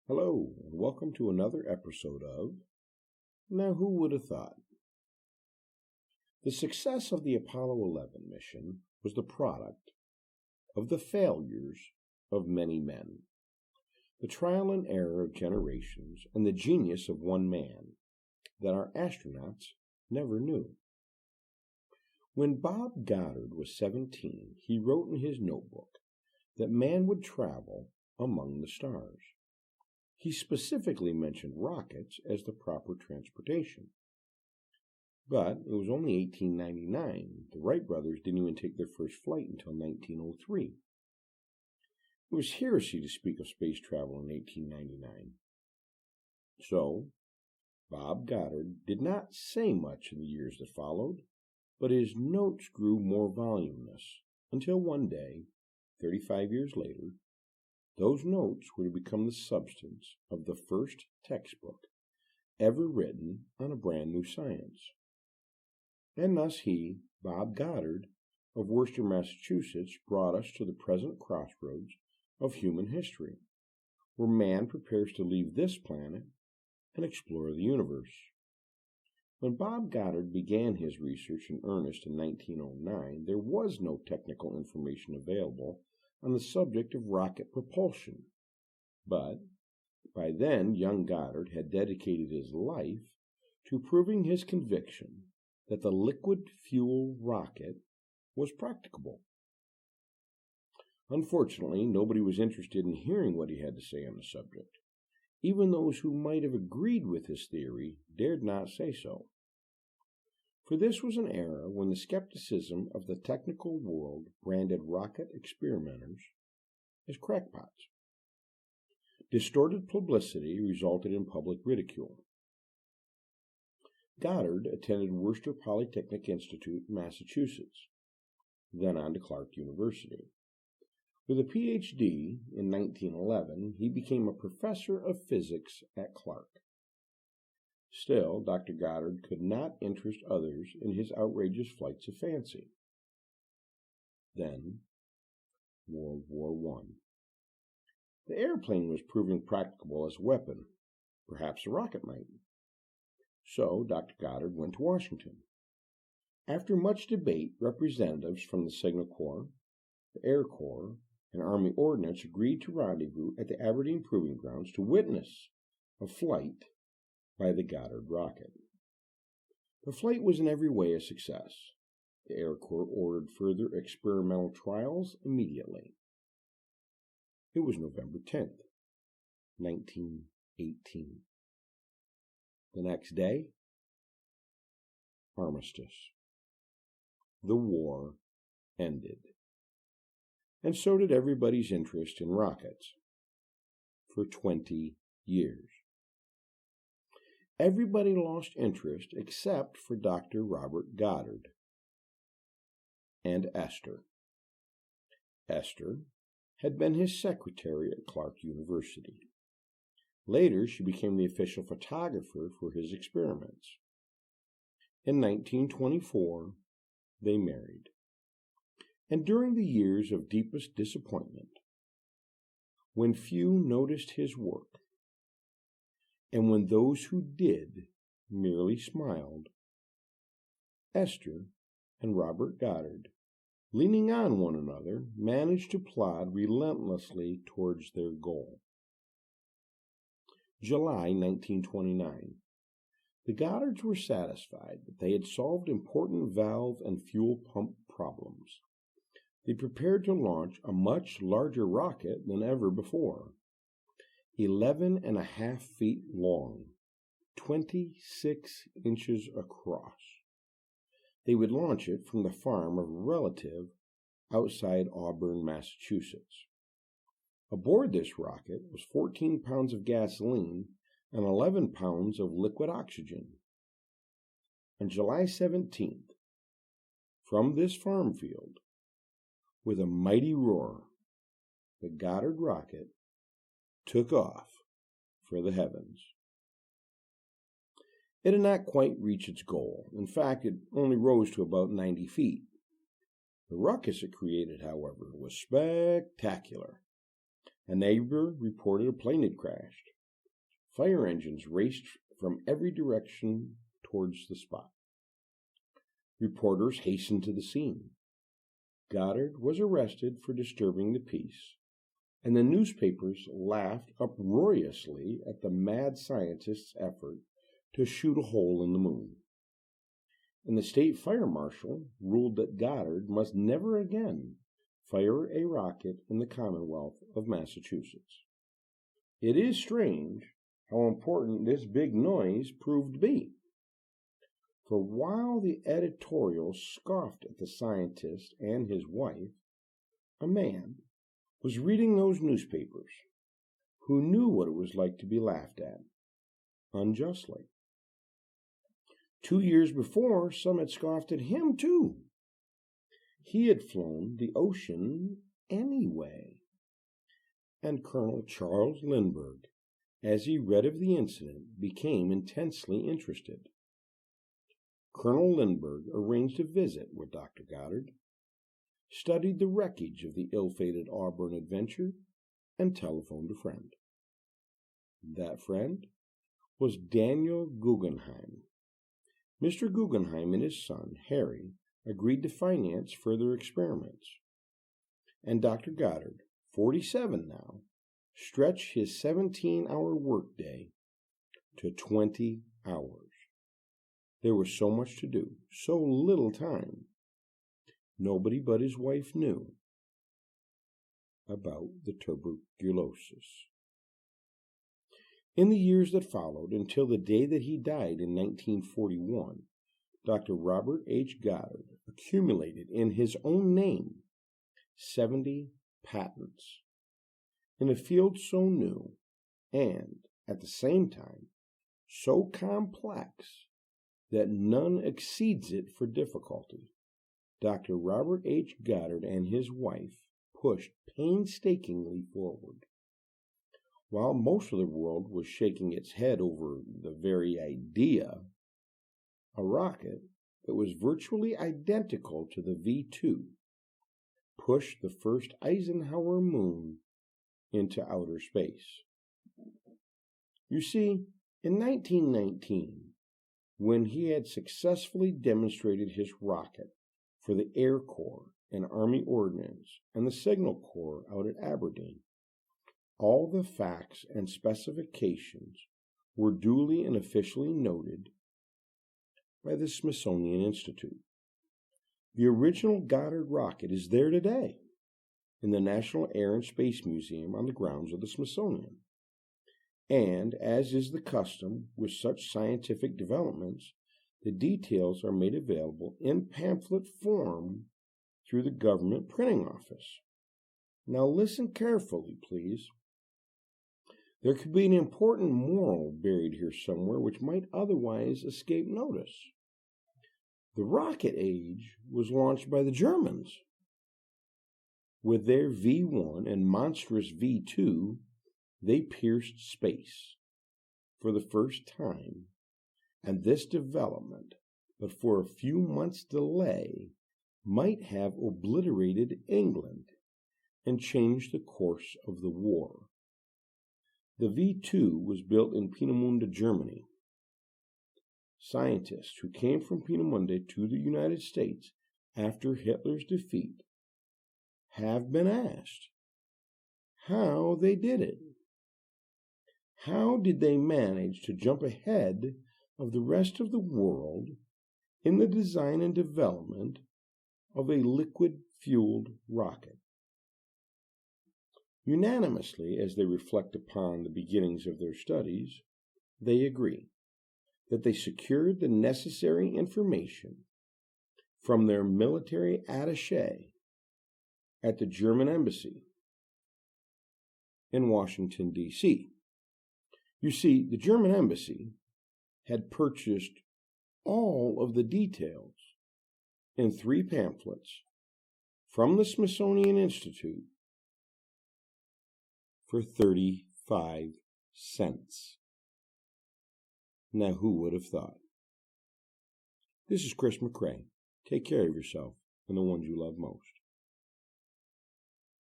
Hello, and welcome to another episode of Now Who Would Have Thought? The success of the Apollo 11 mission was the product of the failures of many men, the trial and error of generations, and the genius of one man that our astronauts never knew. When Bob Goddard was 17, he wrote in his notebook that man would travel among the stars. He specifically mentioned rockets as the proper transportation. But it was only 1899. The Wright brothers didn't even take their first flight until 1903. It was heresy to speak of space travel in 1899. So, Bob Goddard did not say much in the years that followed, but his notes grew more voluminous until one day, 35 years later, those notes were to become the substance of the first textbook ever written on a brand new science. And thus he, Bob Goddard, of Worcester, Massachusetts, brought us to the present crossroads of human history, where man prepares to leave this planet and explore the universe. When Bob Goddard began his research in earnest in 1909, there was no technical information available on the subject of rocket propulsion. But by then, young Goddard had dedicated his life to proving his conviction that the liquid fuel rocket was practicable. Unfortunately, nobody was interested in hearing what he had to say on the subject. Even those who might have agreed with his theory dared not say so. For this was an era when the skepticism of the technical world branded rocket experimenters as crackpots. Distorted publicity resulted in public ridicule. Goddard attended Worcester Polytechnic Institute, Massachusetts, then on to Clark University. With a Ph.D. in 1911, he became a professor of physics at Clark. Still, Dr. Goddard could not interest others in his outrageous flights of fancy. Then, World War I. The airplane was proving practicable as a weapon. Perhaps a rocket might. So, Dr. Goddard went to Washington. After much debate, representatives from the Signal Corps, the Air Corps, and Army Ordnance agreed to rendezvous at the Aberdeen Proving Grounds to witness a flight by the Goddard rocket. The flight was in every way a success. The Air Corps ordered further experimental trials immediately. It was November 10th, 1918. The next day, armistice. The war ended. And so did everybody's interest in rockets for 20 years. Everybody lost interest except for Dr. Robert Goddard and Esther. Esther had been his secretary at Clark University. Later, she became the official photographer for his experiments. In 1924, they married. And during the years of deepest disappointment, when few noticed his work, and when those who did merely smiled, Esther and Robert Goddard, leaning on one another, managed to plod relentlessly towards their goal. July 1929. The Goddards were satisfied that they had solved important valve and fuel pump problems. They prepared to launch a much larger rocket than ever before. 11.5 feet long, 26 inches across. They would launch it from the farm of a relative outside Auburn, Massachusetts. Aboard this rocket was 14 pounds of gasoline and 11 pounds of liquid oxygen. On July 17th, from this farm field, with a mighty roar, the Goddard rocket took off for the heavens. It had not quite reached its goal. In fact, it only rose to about 90 feet. The ruckus it created, however, was spectacular. A neighbor reported a plane had crashed. Fire engines raced from every direction towards the spot. Reporters hastened to the scene. Goddard was arrested for disturbing the peace, and the newspapers laughed uproariously at the mad scientist's effort to shoot a hole in the moon. And the state fire marshal ruled that Goddard must never again fire a rocket in the Commonwealth of Massachusetts. It is strange how important this big noise proved to be. For while the editorial scoffed at the scientist and his wife, a man was reading those newspapers who knew what it was like to be laughed at, unjustly. 2 years before, some had scoffed at him, too. He had flown the ocean anyway. And Colonel Charles Lindbergh, as he read of the incident, became intensely interested. Colonel Lindbergh arranged a visit with Dr. Goddard, studied the wreckage of the ill-fated Auburn adventure, and telephoned a friend. That friend was Daniel Guggenheim. Mr. Guggenheim and his son, Harry, agreed to finance further experiments. And Dr. Goddard, 47 now, stretched his 17-hour workday to 20 hours. There was so much to do, so little time. Nobody but his wife knew about the tuberculosis. In the years that followed, until the day that he died in 1941, Dr. Robert H. Goddard accumulated in his own name 70 patents in a field so new and, at the same time, so complex that none exceeds it for difficulty. Dr. Robert H. Goddard and his wife pushed painstakingly forward. While most of the world was shaking its head over the very idea, a rocket that was virtually identical to the V-2 pushed the first Eisenhower moon into outer space. You see, in 1919, when he had successfully demonstrated his rocket for the Air Corps and Army Ordnance and the Signal Corps out at Aberdeen, all the facts and specifications were duly and officially noted by the Smithsonian Institute. The original Goddard rocket is there today in the National Air and Space Museum on the grounds of the Smithsonian. And, as is the custom with such scientific developments, the details are made available in pamphlet form through the government printing office. Now listen carefully, please. There could be an important moral buried here somewhere which might otherwise escape notice. The rocket age was launched by the Germans. With their V-1 and monstrous V-2, they pierced space for the first time, and this development, but for a few months' delay, might have obliterated England and changed the course of the war. The V-2 was built in Peenemünde, Germany. Scientists who came from Peenemünde to the United States after Hitler's defeat have been asked how they did it. How did they manage to jump ahead of the rest of the world in the design and development of a liquid-fueled rocket? Unanimously, as they reflect upon the beginnings of their studies, they agree that they secured the necessary information from their military attaché at the German embassy in Washington, D.C. You see, the German embassy had purchased all of the details in 3 pamphlets from the Smithsonian Institute for 35 cents. Now, who would have thought? This is Chris McCrae. Take care of yourself and the ones you love most.